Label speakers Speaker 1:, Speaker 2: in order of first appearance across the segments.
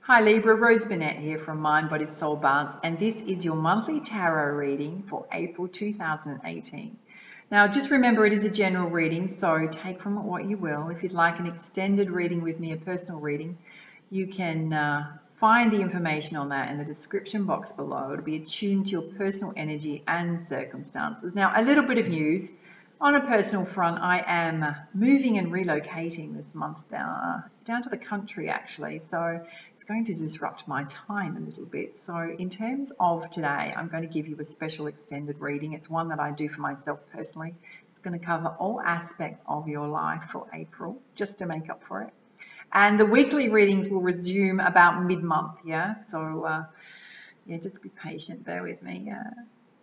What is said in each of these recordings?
Speaker 1: Hi Libra, Rose Burnett here from Mind, Body, Soul Balance, and this is your monthly tarot reading for April 2018. Now just remember it is a general reading, so take from it what you will. If you'd like an extended reading with me, a personal reading, you can find the information on that in the description box below. It'll be attuned to your personal energy and circumstances. Now a little bit of news. On a personal front, I am moving and relocating this month down to the country actually, so it's going to disrupt my time a little bit. So in terms of today, I'm going to give you a special extended reading. It's one that I do for myself personally. It's going to cover all aspects of your life for April, just to make up for it. And the weekly readings will resume about mid-month, yeah? So yeah, just be patient, bear with me.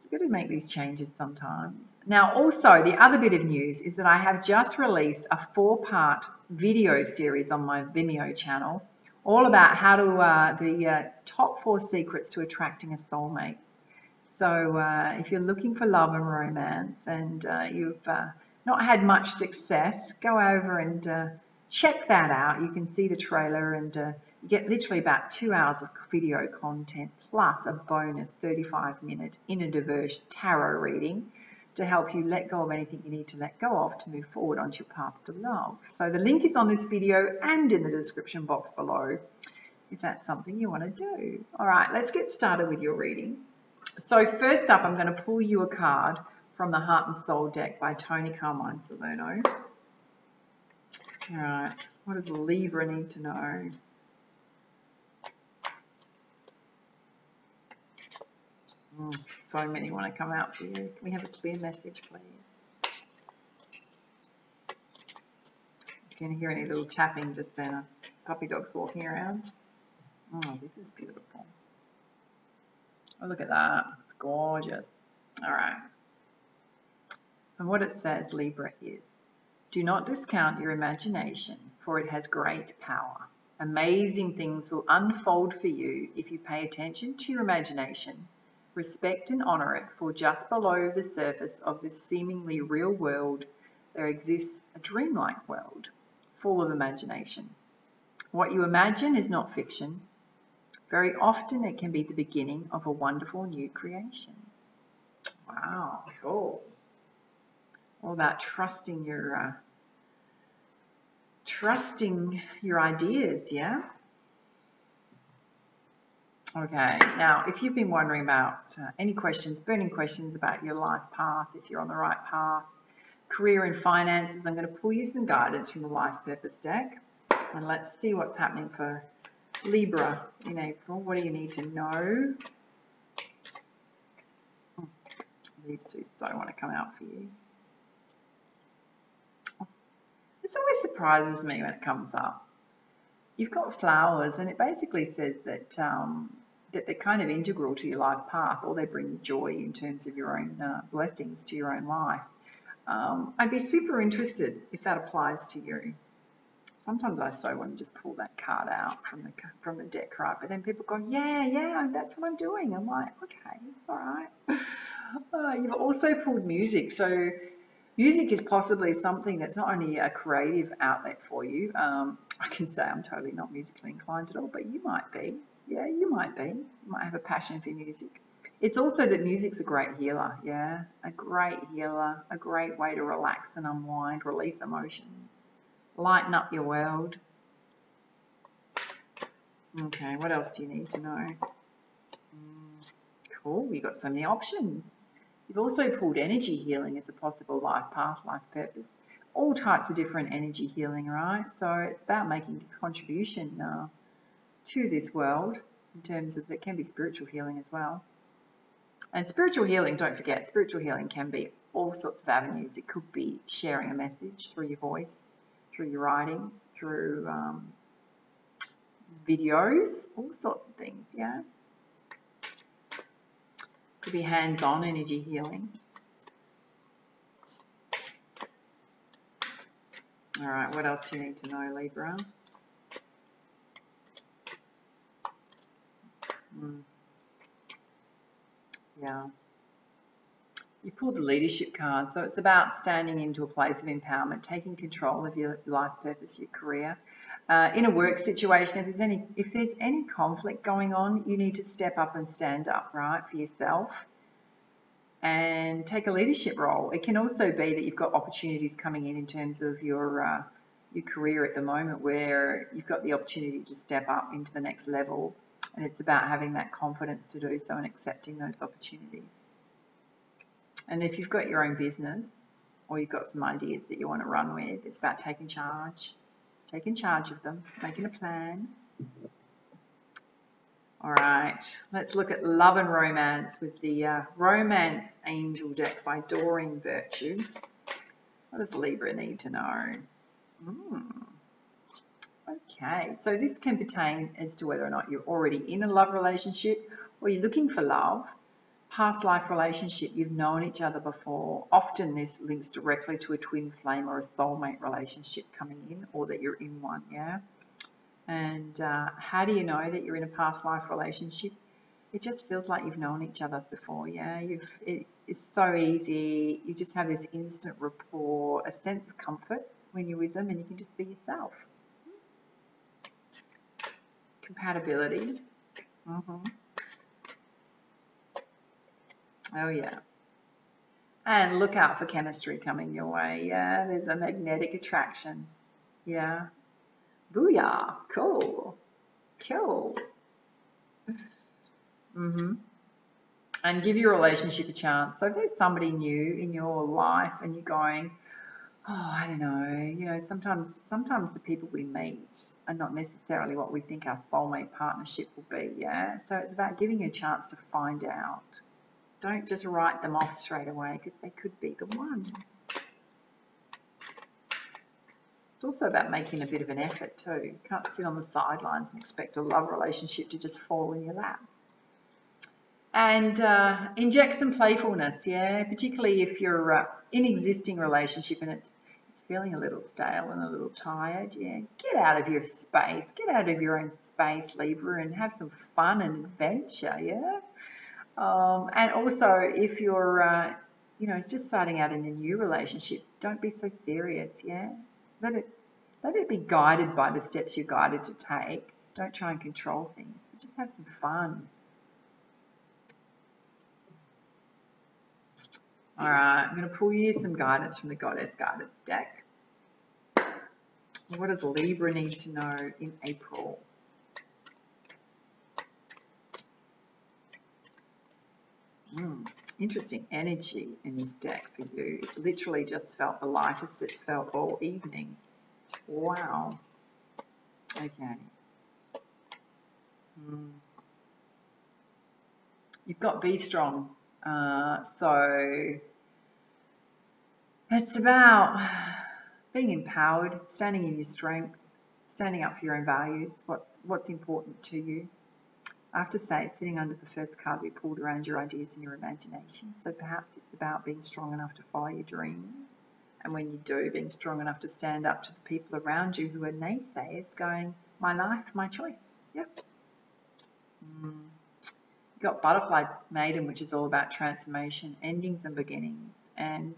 Speaker 1: You've got to make these changes sometimes. Now also, the other bit of news is that I have just released a 4-part video series on my Vimeo channel, all about how to, the top 4 secrets to attracting a soulmate. So if you're looking for love and romance and you've not had much success, go over and check that out. You can see the trailer and you get literally about 2 hours of video content plus a bonus 35-minute inner diversion tarot reading to help you let go of anything you need to let go of to move forward onto your path to love. So the link is on this video and in the description box below if that's something you want to do. All right, let's get started with your reading. So first up, I'm going to pull you a card from the Heart and Soul deck by Tony Carmine Salerno. All right, what does Libra need to know? So many want to come out for you. Can we have a clear message, please? If you can hear any little tapping just then, a puppy dog's walking around. Oh, this is beautiful. Oh, look at that. It's gorgeous. All right. And what it says, Libra, is, do not discount your imagination, for it has great power. Amazing things will unfold for you if you pay attention to your imagination. Respect and honor it, for just below the surface of this seemingly real world, there exists a dreamlike world, full of imagination. What you imagine is not fiction. Very often it can be the beginning of a wonderful new creation. Wow, cool. All about trusting your ideas, yeah? Okay, now if you've been wondering about any questions, burning questions about your life path, if you're on the right path, career and finances, I'm going to pull you some guidance from the Life Purpose deck. And let's see what's happening for Libra in April. What do you need to know? These two so want to come out for you. This always surprises me when it comes up. You've got flowers, and it basically says that that they're kind of integral to your life path, or they bring you joy in terms of your own blessings to your own life. I'd be super interested if that applies to you. Sometimes I so want to just pull that card out from the deck, right? But then people go, yeah, that's what I'm doing. I'm like, okay, all right. You've also pulled music, so music is possibly something that's not only a creative outlet for you. I can say I'm totally not musically inclined at all, but you might be. Yeah, you might be. You might have a passion for music. It's also that music's a great healer, yeah? A great healer, a great way to relax and unwind, release emotions, lighten up your world. Okay, what else do you need to know? Cool, you've got so many options. You've also pulled energy healing as a possible life path, life purpose. All types of different energy healing, right? So it's about making a contribution to this world in terms of, it can be spiritual healing as well. And spiritual healing, don't forget, spiritual healing can be all sorts of avenues. It could be sharing a message through your voice, through your writing, through videos, all sorts of things, yeah? Could be hands-on energy healing. All right, what else do you need to know, Libra? Yeah. You pulled the leadership card, so it's about standing into a place of empowerment, taking control of your life purpose, your career. In a work situation, if there's any conflict going on, you need to step up and stand up, right, for yourself and take a leadership role. It can also be that you've got opportunities coming in terms of your career at the moment, where you've got the opportunity to step up into the next level, and it's about having that confidence to do so and accepting those opportunities. And if you've got your own business or you've got some ideas that you want to run with, it's about taking charge of them, making a plan. All right, let's look at love and romance with the Romance Angel deck by Doreen Virtue. What does Libra need to know? Okay, so this can pertain as to whether or not you're already in a love relationship or you're looking for love. Past life relationship, you've known each other before. Often this links directly to a twin flame or a soulmate relationship coming in, or that you're in one, yeah? And how do you know that you're in a past life relationship? It just feels like you've known each other before, yeah? It's so easy. You just have this instant rapport, a sense of comfort when you're with them, and you can just be yourself. Compatibility. Oh, yeah. And look out for chemistry coming your way. Yeah, there's a magnetic attraction. Yeah. Booyah. Cool. Cool. And give your relationship a chance. So if there's somebody new in your life and you're going, oh, I don't know, you know, sometimes the people we meet are not necessarily what we think our soulmate partnership will be, yeah? So it's about giving you a chance to find out. Don't just write them off straight away, because they could be the one. It's also about making a bit of an effort too. You can't sit on the sidelines and expect a love relationship to just fall in your lap. And inject some playfulness, yeah, particularly if you're in an existing relationship and it's feeling a little stale and a little tired, yeah. Get out of your space, get out of your own space, Libra, and have some fun and adventure, yeah. And also, if you're, you know, it's just starting out in a new relationship, don't be so serious, yeah. Let it be guided by the steps you're guided to take. Don't try and control things, but just have some fun. All right, I'm going to pull you some guidance from the Goddess Guidance deck. What does Libra need to know in April? Interesting energy in this deck for you. It's literally just felt the lightest it's felt all evening. Wow. Okay. You've got Be Strong. So it's about being empowered, standing in your strengths, standing up for your own values, what's important to you. I have to say, sitting under the first card we pulled around your ideas and your imagination. So perhaps it's about being strong enough to follow your dreams. And when you do, being strong enough to stand up to the people around you who are naysayers going, my life, my choice. Yep. You've got Butterfly Maiden, which is all about transformation, endings and beginnings. And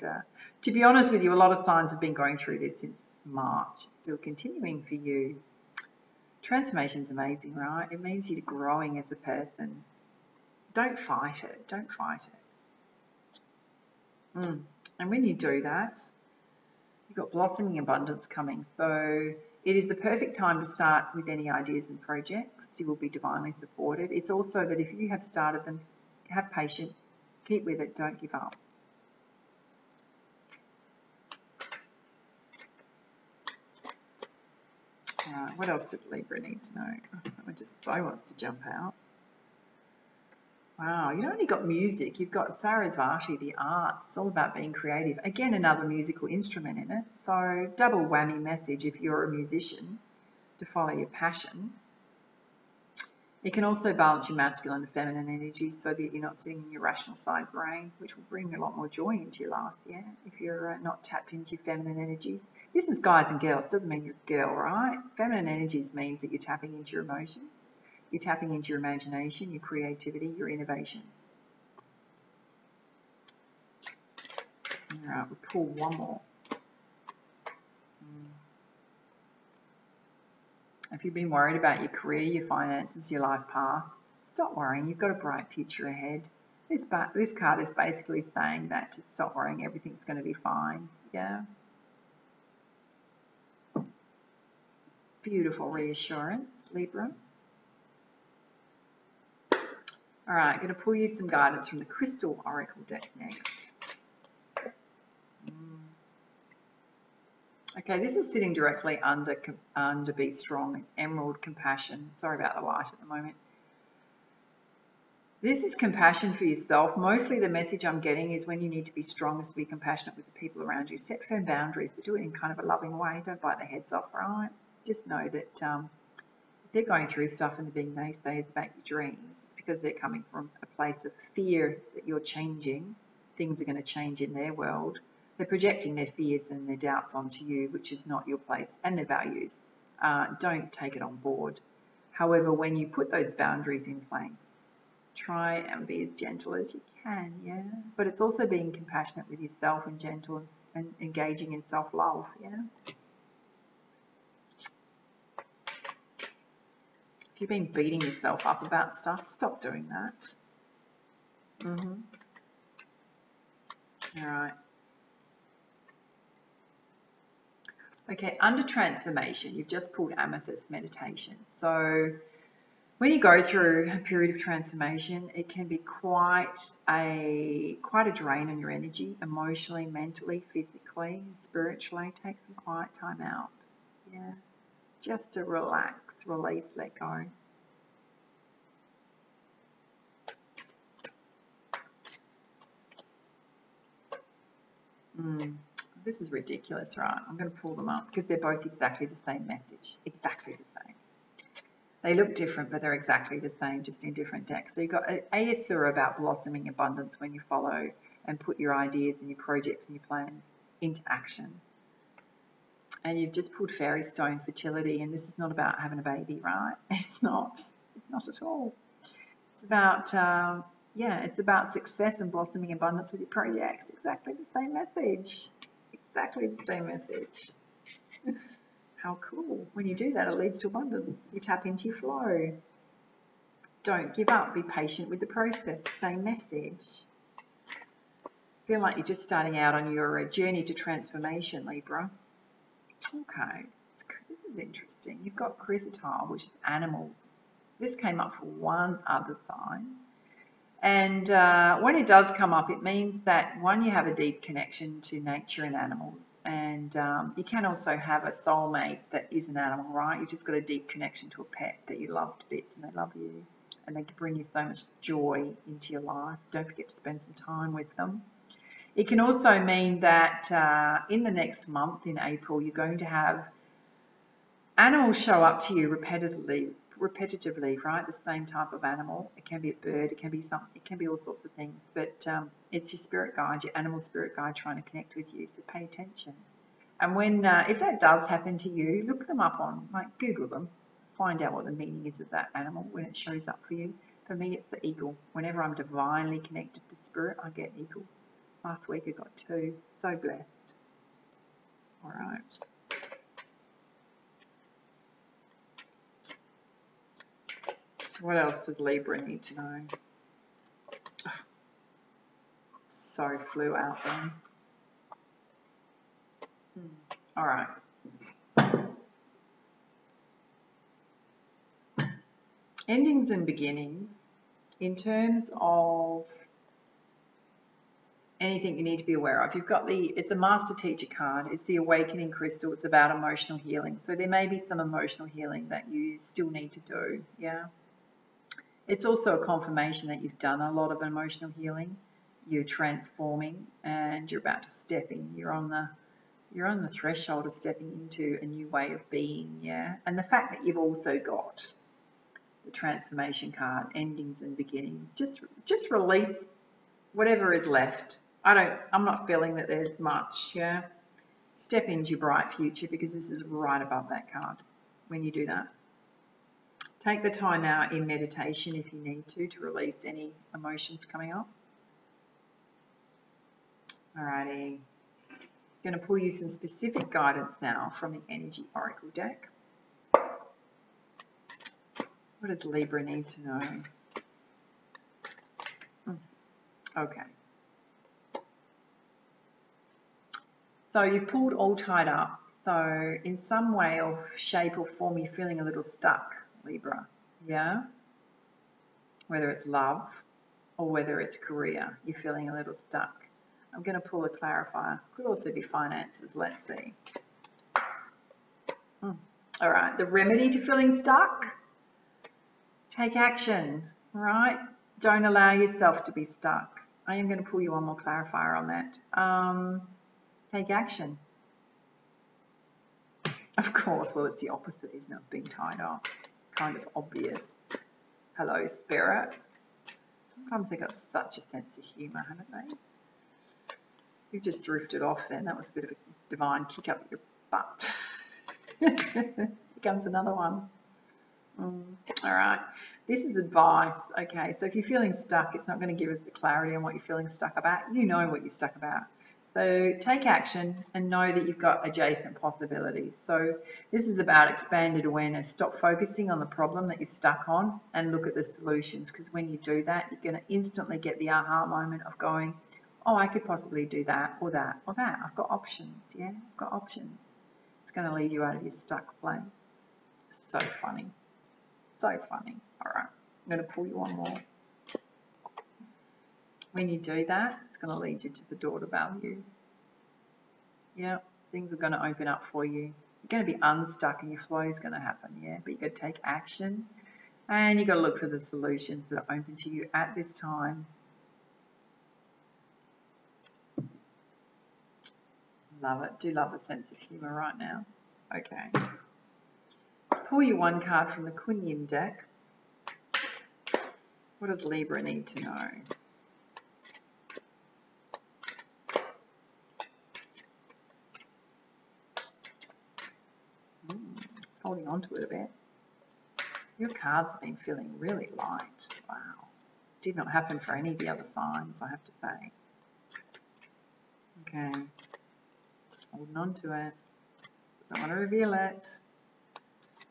Speaker 1: to be honest with you, a lot of signs have been going through this since March, still continuing for you. Transformation is amazing, right? It means you're growing as a person. Don't fight it. Don't fight it. And when you do that, you've got blossoming abundance coming. So it is the perfect time to start with any ideas and projects. You will be divinely supported. It's also that if you have started them, have patience, keep with it, don't give up. What else does Libra need to know? It just so wants to jump out. Wow, you not only got music, you've got Sarasvati, the arts. It's all about being creative. Again, another musical instrument in it. So double whammy message if you're a musician to follow your passion. It can also balance your masculine and feminine energies so that you're not sitting in your rational side brain, which will bring a lot more joy into your life, yeah, if you're not tapped into your feminine energies. This is guys and girls, doesn't mean you're a girl, right? Feminine energies means that you're tapping into your emotions, you're tapping into your imagination, your creativity, your innovation. All right, we'll pull one more. If you've been worried about your career, your finances, your life path, stop worrying. You've got a bright future ahead. This card is basically saying that to stop worrying. Everything's going to be fine. Yeah. Beautiful reassurance, Libra. All right, I'm going to pull you some guidance from the Crystal Oracle deck next. Okay, this is sitting directly under Be Strong. It's Emerald Compassion. Sorry about the light at the moment. This is compassion for yourself. Mostly the message I'm getting is when you need to be strong is to be compassionate with the people around you. Set firm boundaries, but do it in kind of a loving way. Don't bite their heads off, right? Just know that if they're going through stuff and they're being naysayers about your dreams, it's because they're coming from a place of fear that you're changing. Things are going to change in their world. They're projecting their fears and their doubts onto you, which is not your place, and their values. Don't take it on board. However, when you put those boundaries in place, try and be as gentle as you can, yeah? But it's also being compassionate with yourself and gentle and engaging in self-love, yeah? If you've been beating yourself up about stuff, stop doing that. All right. Okay, under transformation, you've just pulled Amethyst Meditation. So when you go through a period of transformation, it can be quite a drain on your energy, emotionally, mentally, physically, spiritually. Take some quiet time out. Yeah. Just to relax, release, let go. This is ridiculous, right? I'm going to pull them up because they're both exactly the same message. Exactly the same. They look different, but they're exactly the same, just in different decks. So you've got Ayasura about blossoming abundance when you follow and put your ideas and your projects and your plans into action. And you've just pulled Fairy Stone Fertility, and this is not about having a baby, right? It's not. It's not at all. It's about, it's about success and blossoming abundance with your projects. Exactly the same message. Exactly the same message. How cool. When you do that, it leads to abundance. You tap into your flow. Don't give up. Be patient with the process. Same message. Feel like you're just starting out on your journey to transformation, Libra. Okay, this is interesting. You've got Chrysotile, which is animals. This came up for one other sign. And when it does come up, it means that, one, you have a deep connection to nature and animals. And you can also have a soulmate that is an animal, right? You've just got a deep connection to a pet that you love to bits and they love you. And they can bring you so much joy into your life. Don't forget to spend some time with them. It can also mean that in the next month, in April, you're going to have animals show up to you repetitively, right? The same type of animal. It can be a bird, it can be something, it can be all sorts of things, but it's your spirit guide, your animal spirit guide trying to connect with you, so pay attention. And when, if that does happen to you, look them up on, like Google them, find out what the meaning is of that animal when it shows up for you. For me, it's the eagle. Whenever I'm divinely connected to spirit, I get eagles. Last week I got 2, so blessed. All right. What else does Libra need to know? Oh, so flew out then. All right. Endings and beginnings. In terms of anything you need to be aware of, you've got it's a Master Teacher card. It's the Awakening Crystal. It's about emotional healing. So there may be some emotional healing that you still need to do. Yeah. It's also a confirmation that you've done a lot of emotional healing. You're transforming and you're about to step in. You're on the threshold of stepping into a new way of being, yeah. And the fact that you've also got the transformation card, endings and beginnings, just release whatever is left. I'm not feeling that there's much, yeah. Step into your bright future, because this is right above that card when you do that. Take the time out in meditation if you need to release any emotions coming up. Alrighty. I'm going to pull you some specific guidance now from the Energy Oracle deck. What does Libra need to know? Okay. So you pulled all tied up. So in some way or shape or form, you're feeling a little stuck, Libra. Yeah? Whether it's love or whether it's career, you're feeling a little stuck. I'm going to pull a clarifier. Could also be finances. Let's see. All right. The remedy to feeling stuck? Take action. All right? Don't allow yourself to be stuck. I am going to pull you one more clarifier on that. Take action. Of course. Well, it's the opposite, isn't it? Being tied up. Kind of obvious. Hello, Spirit. Sometimes they've got such a sense of humour, haven't they? You've just drifted off then. That was a bit of a divine kick up your butt. Here comes another one. All right. This is advice. Okay, so if you're feeling stuck, it's not going to give us the clarity on what you're feeling stuck about. You know what you're stuck about. So take action and know that you've got adjacent possibilities. So this is about expanded awareness. Stop focusing on the problem that you're stuck on and look at the solutions, because when you do that, you're going to instantly get the aha moment of going, oh, I could possibly do that or that or that. I've got options. Yeah, I've got options. It's going to lead you out of your stuck place. So funny. So funny. All right, I'm going to pull you one more. When you do that, it's going to lead you to the door to value. Yeah, things are going to open up for you. You're going to be unstuck and your flow is going to happen, yeah? But you've got to take action and you've got to look for the solutions that are open to you at this time. Love it. Do love a sense of humour right now. Okay. Let's pull you one card from the Kuan Yin deck. What does Libra need to know? It's holding on to it a bit. Your cards have been feeling really light. Wow. Did not happen for any of the other signs, I have to say. Okay. Holding on to it. Doesn't want to reveal it.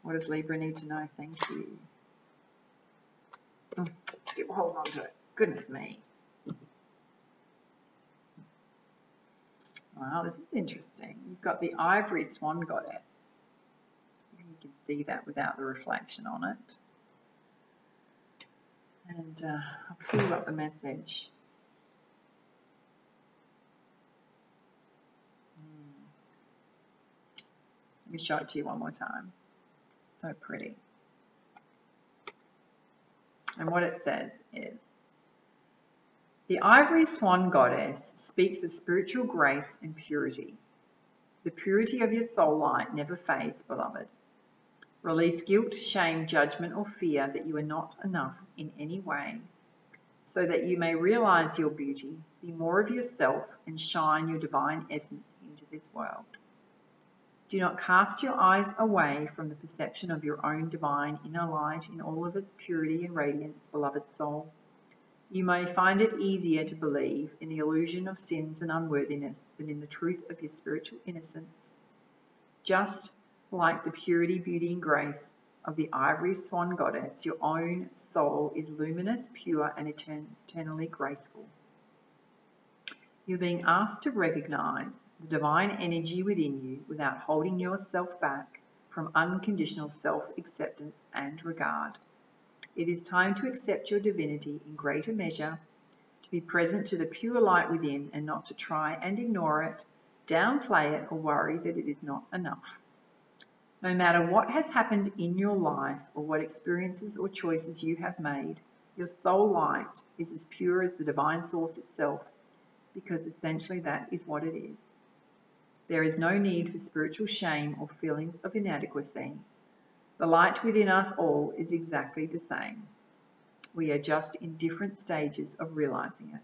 Speaker 1: What does Libra need to know? Thank you. Still holding on to it. Goodness me. Wow, this is interesting. You've got the Ivory Swan Goddess. You can see that without the reflection on it. And I'll pull up the message. Let me show it to you one more time. So pretty. And what it says is, the Ivory Swan Goddess speaks of spiritual grace and purity. The purity of your soul light never fades, beloved. Release guilt, shame, judgment, or fear that you are not enough in any way, so that you may realize your beauty, be more of yourself, and shine your divine essence into this world. Do not cast your eyes away from the perception of your own divine inner light in all of its purity and radiance, beloved soul. You may find it easier to believe in the illusion of sins and unworthiness than in the truth of your spiritual innocence. Just like the purity, beauty, and grace of the Ivory Swan Goddess, your own soul is luminous, pure, and eternally graceful. You're being asked to recognize the divine energy within you without holding yourself back from unconditional self-acceptance and regard. It is time to accept your divinity in greater measure, to be present to the pure light within and not to try and ignore it, downplay it, or worry that it is not enough. No matter what has happened in your life or what experiences or choices you have made, your soul light is as pure as the divine source itself, because essentially that is what it is. There is no need for spiritual shame or feelings of inadequacy. The light within us all is exactly the same. We are just in different stages of realizing it.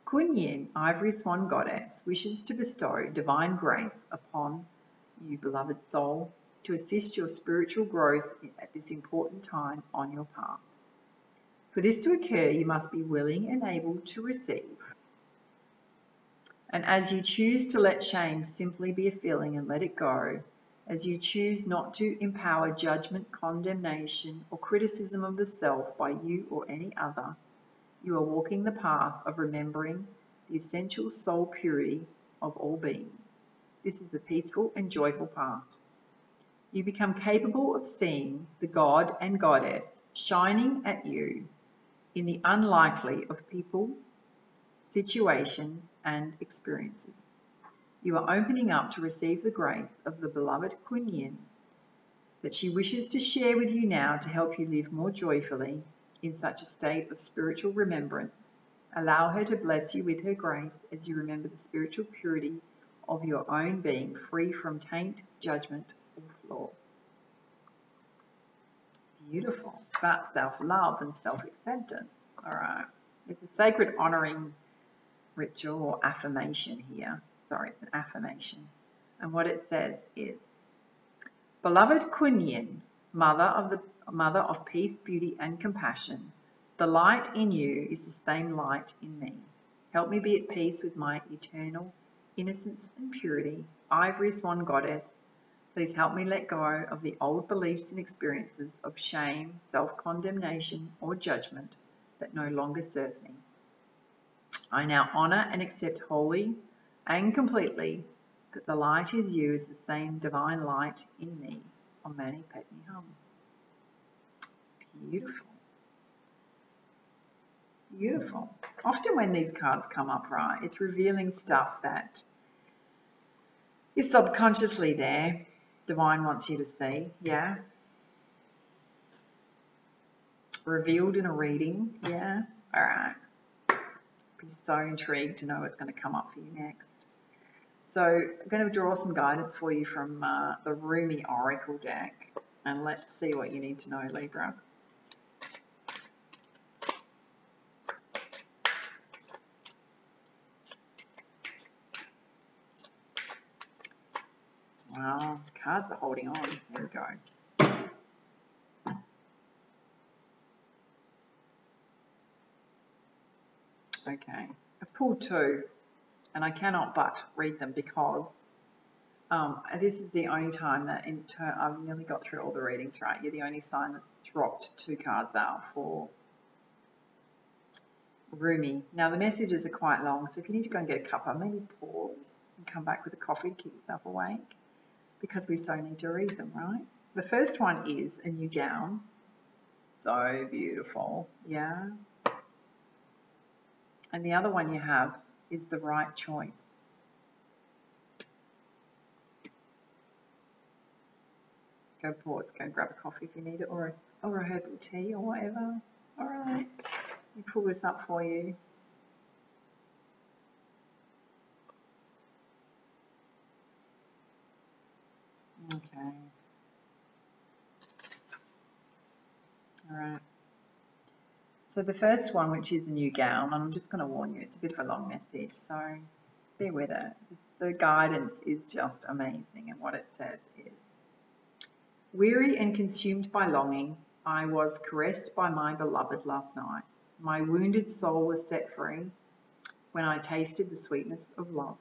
Speaker 1: Kuan Yin, Ivory Swan Goddess, wishes to bestow divine grace upon you, beloved soul, to assist your spiritual growth at this important time on your path. For this to occur, you must be willing and able to receive. And as you choose to let shame simply be a feeling and let it go, As you choose not to empower judgment, condemnation, or criticism of the self by you or any other, you are walking the path of remembering the essential soul purity of all beings. This is the peaceful and joyful path. You become capable of seeing the God and Goddess shining at you in the unlikely of people, situations, and experiences. You are opening up to receive the grace of the beloved Kuan Yin that she wishes to share with you now to help you live more joyfully in such a state of spiritual remembrance. Allow her to bless you with her grace as you remember the spiritual purity of your own being, free from taint, judgment, or flaw. Beautiful. About self-love and self-acceptance. All right. It's a sacred honoring ritual or affirmation here. Sorry, it's an affirmation. And what it says is, Beloved Kuan Yin, Mother of peace, beauty, and compassion, the light in you is the same light in me. Help me be at peace with my eternal innocence and purity. Ivory Swan Goddess, please help me let go of the old beliefs and experiences of shame, self-condemnation, or judgment that no longer serve me. I now honour and accept wholly and completely that the light is you is the same divine light in me. Om Mani Padme Hum. Beautiful. Beautiful. Often when these cards come up, right, it's revealing stuff that is subconsciously there. Divine wants you to see, yeah. Revealed in a reading, yeah. All right. Be so intrigued to know what's going to come up for you next. So I'm going to draw some guidance for you from the Rumi Oracle deck, and let's see what you need to know, Libra. Wow, cards are holding on. There we go. Okay, I've pulled two, and I cannot but read them because this is the only time that I've nearly got through all the readings, right? You're the only sign that's dropped two cards out for Rumi. Now, the messages are quite long, so if you need to go and get a cuppa, maybe pause and come back with a coffee to keep yourself awake, because we so need to read them, right? The first one is a new gown. So beautiful, yeah. And the other one you have is the right choice. Go pause, go grab a coffee if you need it, or a herbal tea or whatever. All right, let me pull this up for you. Okay. All right. So the first one, which is a new gown, and I'm just going to warn you, it's a bit of a long message, so bear with it. The guidance is just amazing, and what it says is, weary and consumed by longing, I was caressed by my beloved last night. My wounded soul was set free when I tasted the sweetness of love.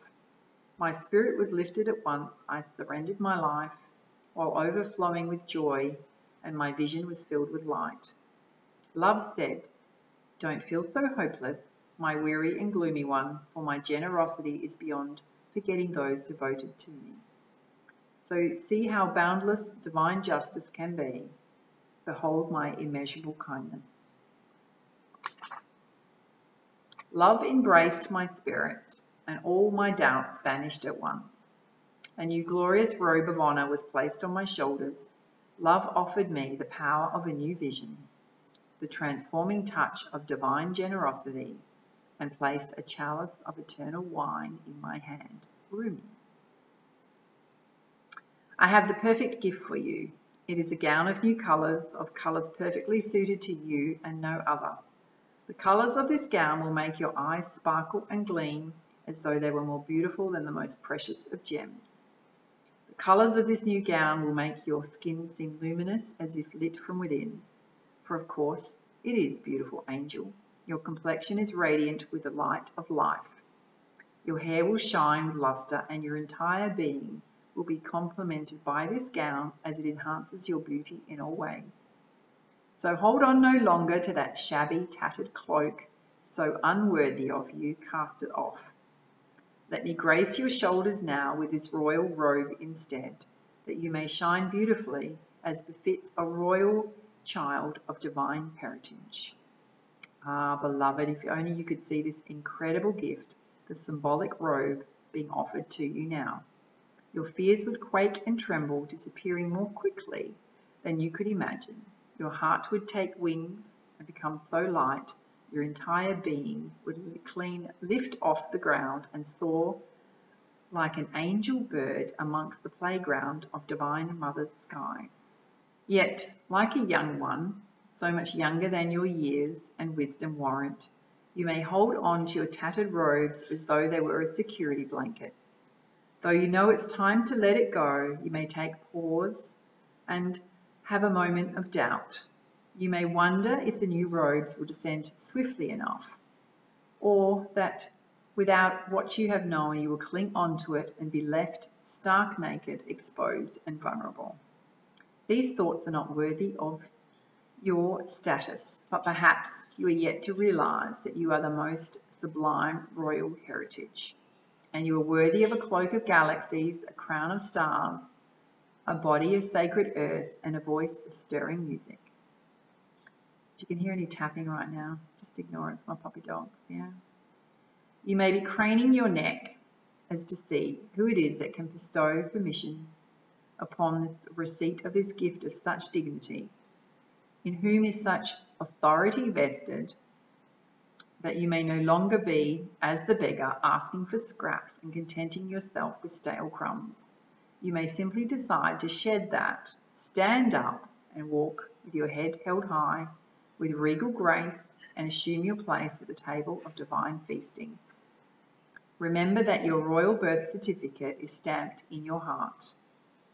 Speaker 1: My spirit was lifted at once. I surrendered my life while overflowing with joy, and my vision was filled with light. Love said, don't feel so hopeless, my weary and gloomy one, for my generosity is beyond forgetting those devoted to me. So see how boundless divine justice can be. Behold my immeasurable kindness. Love embraced my spirit, and all my doubts vanished at once. A new glorious robe of honour was placed on my shoulders. Love offered me the power of a new vision, the transforming touch of divine generosity, and placed a chalice of eternal wine in my hand. Rumi. I have the perfect gift for you. It is a gown of new colours, of colours perfectly suited to you and no other. The colours of this gown will make your eyes sparkle and gleam as though they were more beautiful than the most precious of gems. The colours of this new gown will make your skin seem luminous as if lit from within. For of course, it is, beautiful angel. Your complexion is radiant with the light of life. Your hair will shine with lustre, and your entire being will be complemented by this gown as it enhances your beauty in all ways. So hold on no longer to that shabby, tattered cloak, so unworthy of you. Cast it off. Let me grace your shoulders now with this royal robe instead, that you may shine beautifully as befits a royal child of divine parentage. Ah, beloved, if only you could see this incredible gift, the symbolic robe being offered to you now. Your fears would quake and tremble, disappearing more quickly than you could imagine. Your heart would take wings and become so light, your entire being would lift off the ground and soar like an angel bird amongst the playground of Divine Mother's sky. Yet, like a young one, so much younger than your years and wisdom warrant, you may hold on to your tattered robes as though they were a security blanket. Though you know it's time to let it go, you may take pause and have a moment of doubt. You may wonder if the new robes will descend swiftly enough, or that without what you have known, you will cling onto it and be left stark naked, exposed and vulnerable. These thoughts are not worthy of your status, but perhaps you are yet to realize that you are the most sublime royal heritage, and you are worthy of a cloak of galaxies, a crown of stars, a body of sacred earth, and a voice of stirring music. If you can hear any tapping right now, just ignore it. It's my puppy dogs, yeah? You may be craning your neck as to see who it is that can bestow permission upon the receipt of this gift of such dignity, in whom is such authority vested, that you may no longer be, as the beggar, asking for scraps and contenting yourself with stale crumbs. You may simply decide to shed that, stand up and walk with your head held high, with regal grace, and assume your place at the table of divine feasting. Remember that your royal birth certificate is stamped in your heart.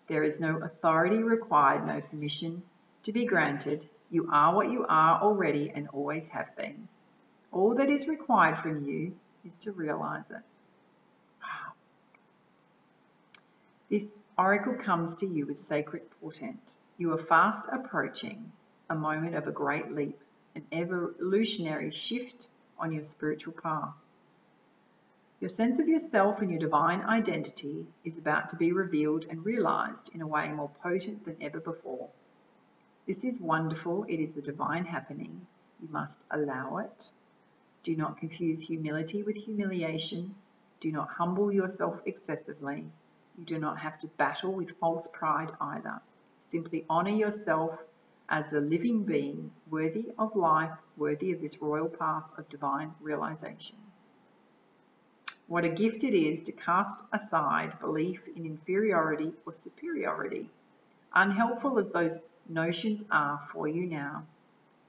Speaker 1: There is no authority required, no permission to be granted. You are what you are already and always have been. All that is required from you is to realize it. Wow. This oracle comes to you with sacred portent. You are fast approaching a moment of a great leap, an evolutionary shift on your spiritual path. Your sense of yourself and your divine identity is about to be revealed and realized in a way more potent than ever before. This is wonderful. It is a divine happening. You must allow it. Do not confuse humility with humiliation. Do not humble yourself excessively. You do not have to battle with false pride either. Simply honor yourself as a living being, worthy of life, worthy of this royal path of divine realization. What a gift it is to cast aside belief in inferiority or superiority, unhelpful as those notions are for you now.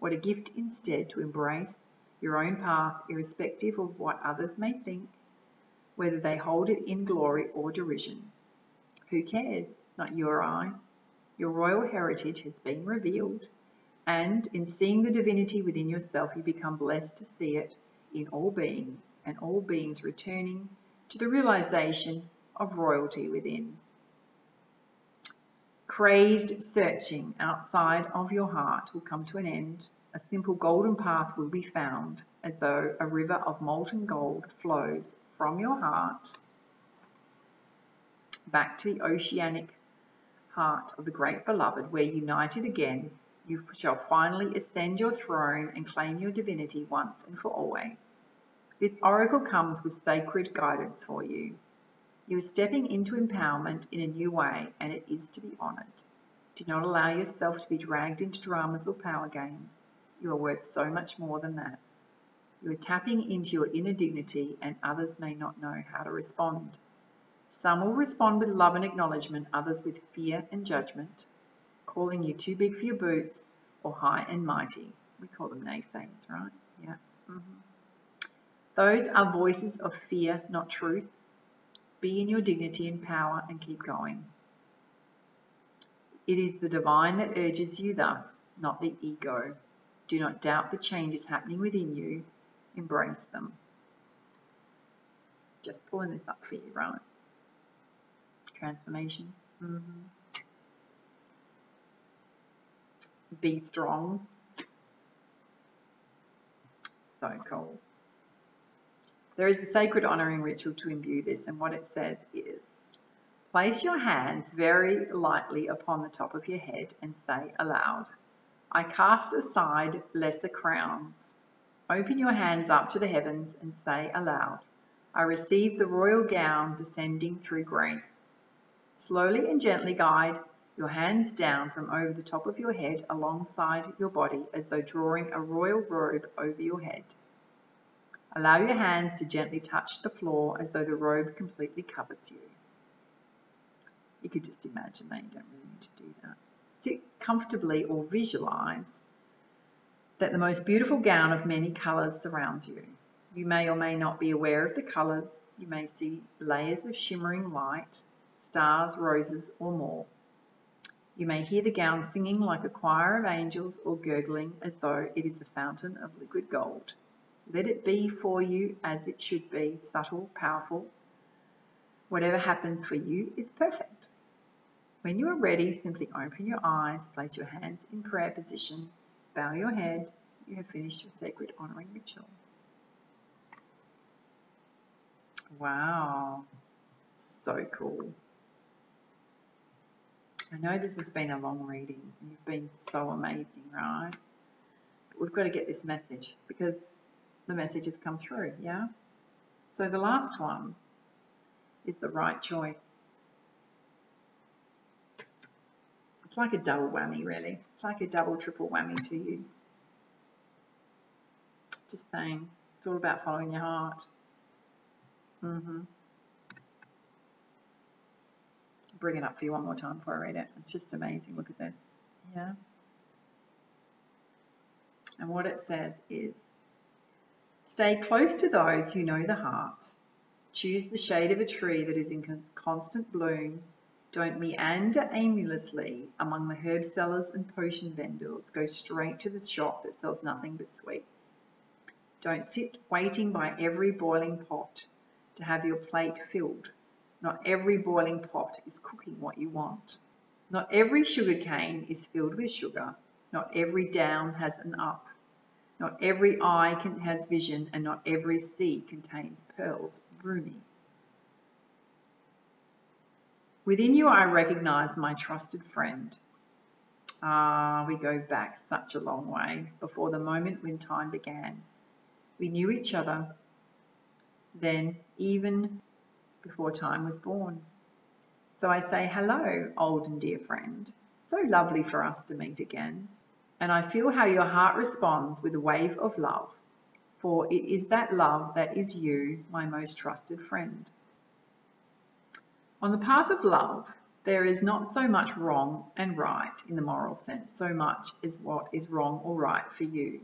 Speaker 1: What a gift instead to embrace your own path, irrespective of what others may think, whether they hold it in glory or derision. Who cares? Not you or I. Your royal heritage has been revealed, and in seeing the divinity within yourself, you become blessed to see it in all beings, and all beings returning to the realization of royalty within. Crazed searching outside of your heart will come to an end. A simple golden path will be found, as though a river of molten gold flows from your heart back to the oceanic heart of the great beloved, where united again, you shall finally ascend your throne and claim your divinity once and for always. This oracle comes with sacred guidance for you. You are stepping into empowerment in a new way, and it is to be honored. Do not allow yourself to be dragged into dramas or power games. You are worth so much more than that. You are tapping into your inner dignity, and others may not know how to respond. Some will respond with love and acknowledgement, others with fear and judgment, calling you too big for your boots or high and mighty. We call them naysayers, right? Yeah. Those are voices of fear, not truth. Be in your dignity and power and keep going. It is the divine that urges you thus, not the ego. Do not doubt the changes happening within you. Embrace them. Just pulling this up for you, right? transformation. Be strong. So cool. There is a sacred honouring ritual to imbue this, and what it says is, place your hands very lightly upon the top of your head and say aloud, I cast aside lesser crowns. Open your hands up to the heavens and say aloud, I receive the royal gown descending through grace. Slowly and gently guide your hands down from over the top of your head alongside your body as though drawing a royal robe over your head. Allow your hands to gently touch the floor as though the robe completely covers you. You could just imagine that, you don't really need to do that. Sit comfortably or visualize that the most beautiful gown of many colours surrounds you. You may or may not be aware of the colours. You may see layers of shimmering light, stars, roses, or more. You may hear the gown singing like a choir of angels or gurgling as though it is a fountain of liquid gold. Let it be for you as it should be, subtle, powerful. Whatever happens for you is perfect. When you are ready, simply open your eyes, place your hands in prayer position, bow your head. You have finished your sacred honouring ritual. Wow, so cool. I know this has been a long reading and you've been so amazing, right? But we've got to get this message because the message has come through, yeah? So the last one is the right choice. It's like a double whammy, really. It's like a double, triple whammy to you. Just saying, it's all about following your heart. Bring it up for you one more time before I read it. It's just amazing. Look at this. Yeah. And what it says is, stay close to those who know the heart. Choose the shade of a tree that is in constant bloom. Don't meander aimlessly among the herb sellers and potion vendors. Go straight to the shop that sells nothing but sweets. Don't sit waiting by every boiling pot to have your plate filled. Not every boiling pot is cooking what you want. Not every sugar cane is filled with sugar. Not every down has an up. Not every eye has vision, and not every sea contains pearls of Rumi. Within you I recognize my trusted friend. We go back such a long way, before the moment when time began. We knew each other then, even before time was born. So I say hello, old and dear friend. So lovely for us to meet again. And I feel how your heart responds with a wave of love, for it is that love that is you, my most trusted friend. On the path of love, there is not so much wrong and right in the moral sense, so much as what is wrong or right for you.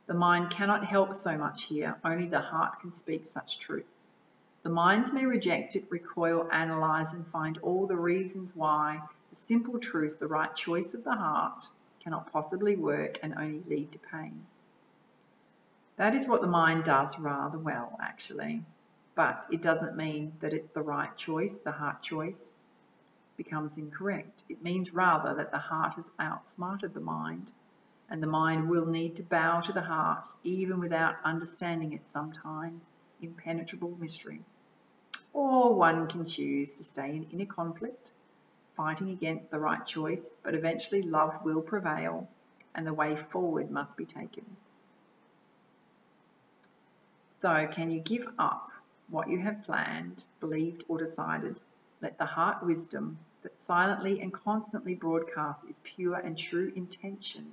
Speaker 1: The mind cannot help so much here, only the heart can speak such truths. The mind may reject it, recoil, analyse, and find all the reasons why the simple truth, the right choice of the heart, cannot possibly work and only lead to pain. That is what the mind does rather well, actually. But it doesn't mean that it's the right choice, the heart choice becomes incorrect. It means rather that the heart has outsmarted the mind, and the mind will need to bow to the heart, even without understanding its sometimes impenetrable mysteries. Or one can choose to stay in inner conflict, fighting against the right choice, but eventually love will prevail and the way forward must be taken. So can you give up what you have planned, believed, or decided? Let the heart wisdom that silently and constantly broadcasts its pure and true intention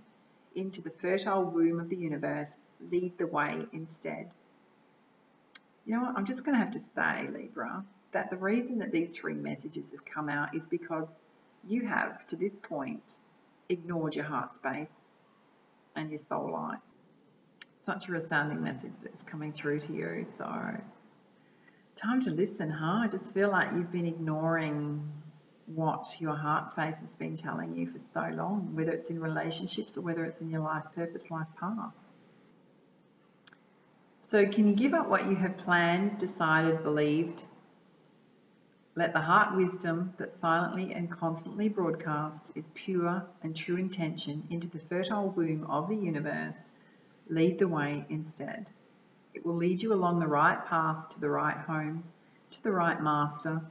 Speaker 1: into the fertile womb of the universe lead the way instead. You know what, I'm just going to have to say, Libra, that the reason that these three messages have come out is because you have, to this point, ignored your heart space and your soul light. Such a resounding message that's coming through to you. So, time to listen, huh? I just feel like you've been ignoring what your heart space has been telling you for so long, whether it's in relationships or whether it's in your life purpose, life path. So can you give up what you have planned, decided, believed, Let the heart wisdom that silently and constantly broadcasts its pure and true intention into the fertile womb of the universe lead the way instead. It will lead you along the right path to the right home, to the right master.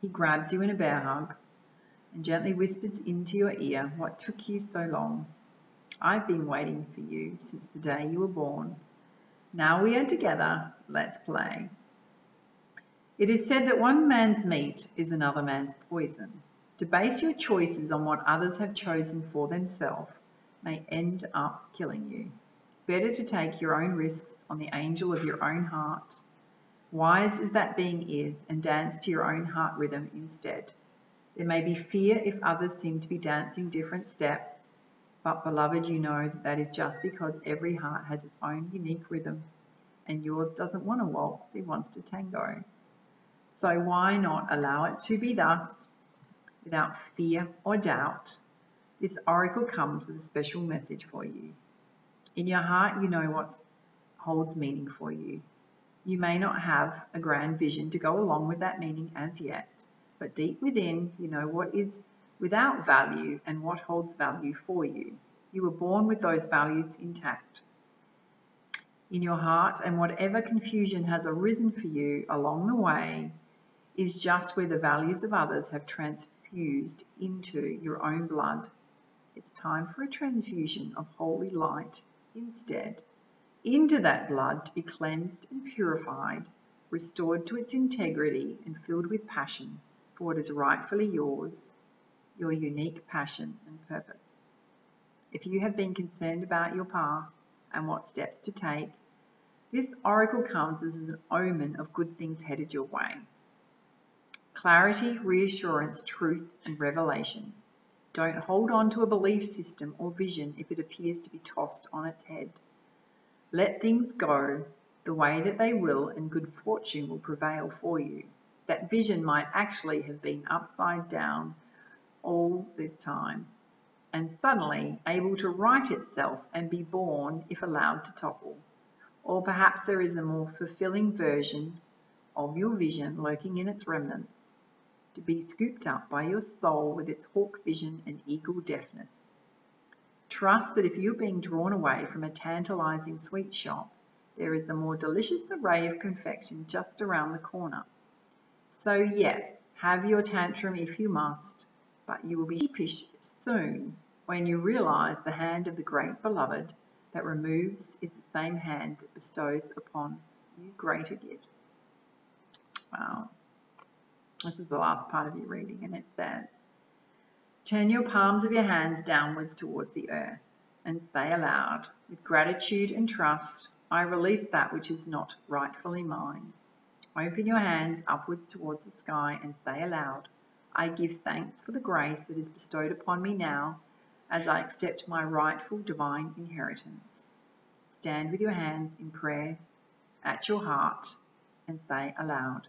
Speaker 1: He grabs you in a bear hug and gently whispers into your ear, what took you so long? I've been waiting for you since the day you were born. Now we are together, let's play. It is said that one man's meat is another man's poison. To base your choices on what others have chosen for themselves may end up killing you. Better to take your own risks on the angel of your own heart. Wise as that being is, and dance to your own heart rhythm instead. There may be fear if others seem to be dancing different steps, but beloved, you know that is just because every heart has its own unique rhythm, and yours doesn't want to waltz, it wants to tango. So why not allow it to be thus, without fear or doubt? This oracle comes with a special message for you. In your heart, you know what holds meaning for you. You may not have a grand vision to go along with that meaning as yet, but deep within, you know what is without value and what holds value for you. You were born with those values intact in your heart, and whatever confusion has arisen for you along the way is just where the values of others have transfused into your own blood. It's time for a transfusion of holy light instead, into that blood to be cleansed and purified, restored to its integrity and filled with passion for what is rightfully yours, your unique passion and purpose. If you have been concerned about your path and what steps to take, this oracle comes as an omen of good things headed your way. Clarity, reassurance, truth, and revelation. Don't hold on to a belief system or vision if it appears to be tossed on its head. Let things go the way that they will, and good fortune will prevail for you. That vision might actually have been upside down all this time, and suddenly able to right itself and be born if allowed to topple. Or perhaps there is a more fulfilling version of your vision lurking in its remnants, to be scooped up by your soul with its hawk vision and eagle deafness. Trust that if you're being drawn away from a tantalizing sweet shop, there is the more delicious array of confection just around the corner. So yes, have your tantrum if you must, but you will be sheepish soon when you realize the hand of the great beloved that removes is the same hand that bestows upon you greater gifts. Wow. This is the last part of your reading, and it says, turn your palms of your hands downwards towards the earth and say aloud, with gratitude and trust, I release that which is not rightfully mine. Open your hands upwards towards the sky and say aloud, I give thanks for the grace that is bestowed upon me now as I accept my rightful divine inheritance. Stand with your hands in prayer at your heart and say aloud,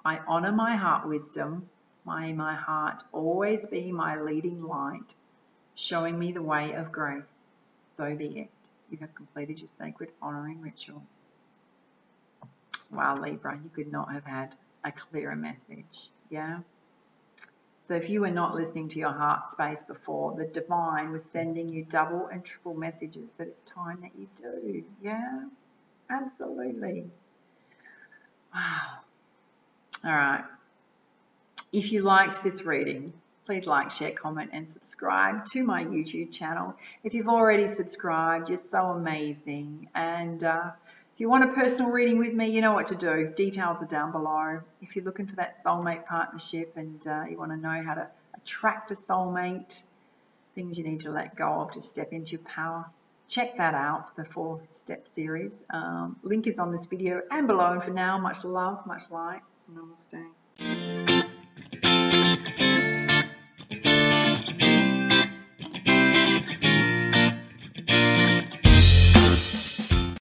Speaker 1: I honour my heart wisdom. May my heart always be my leading light, showing me the way of grace. So be it. You have completed your sacred honouring ritual. Wow, Libra, you could not have had a clearer message. Yeah? So if you were not listening to your heart space before, the divine was sending you double and triple messages that it's time that you do. Yeah? Absolutely. Wow. All right. If you liked this reading, please like, share, comment, and subscribe to my YouTube channel. If you've already subscribed, you're so amazing. And if you want a personal reading with me, you know what to do. Details are down below. If you're looking for that soulmate partnership and you want to know how to attract a soulmate, things you need to let go of to step into your power, check that out, the 4-step series. Link is on this video and below. And for now, much love, much light. Namaste.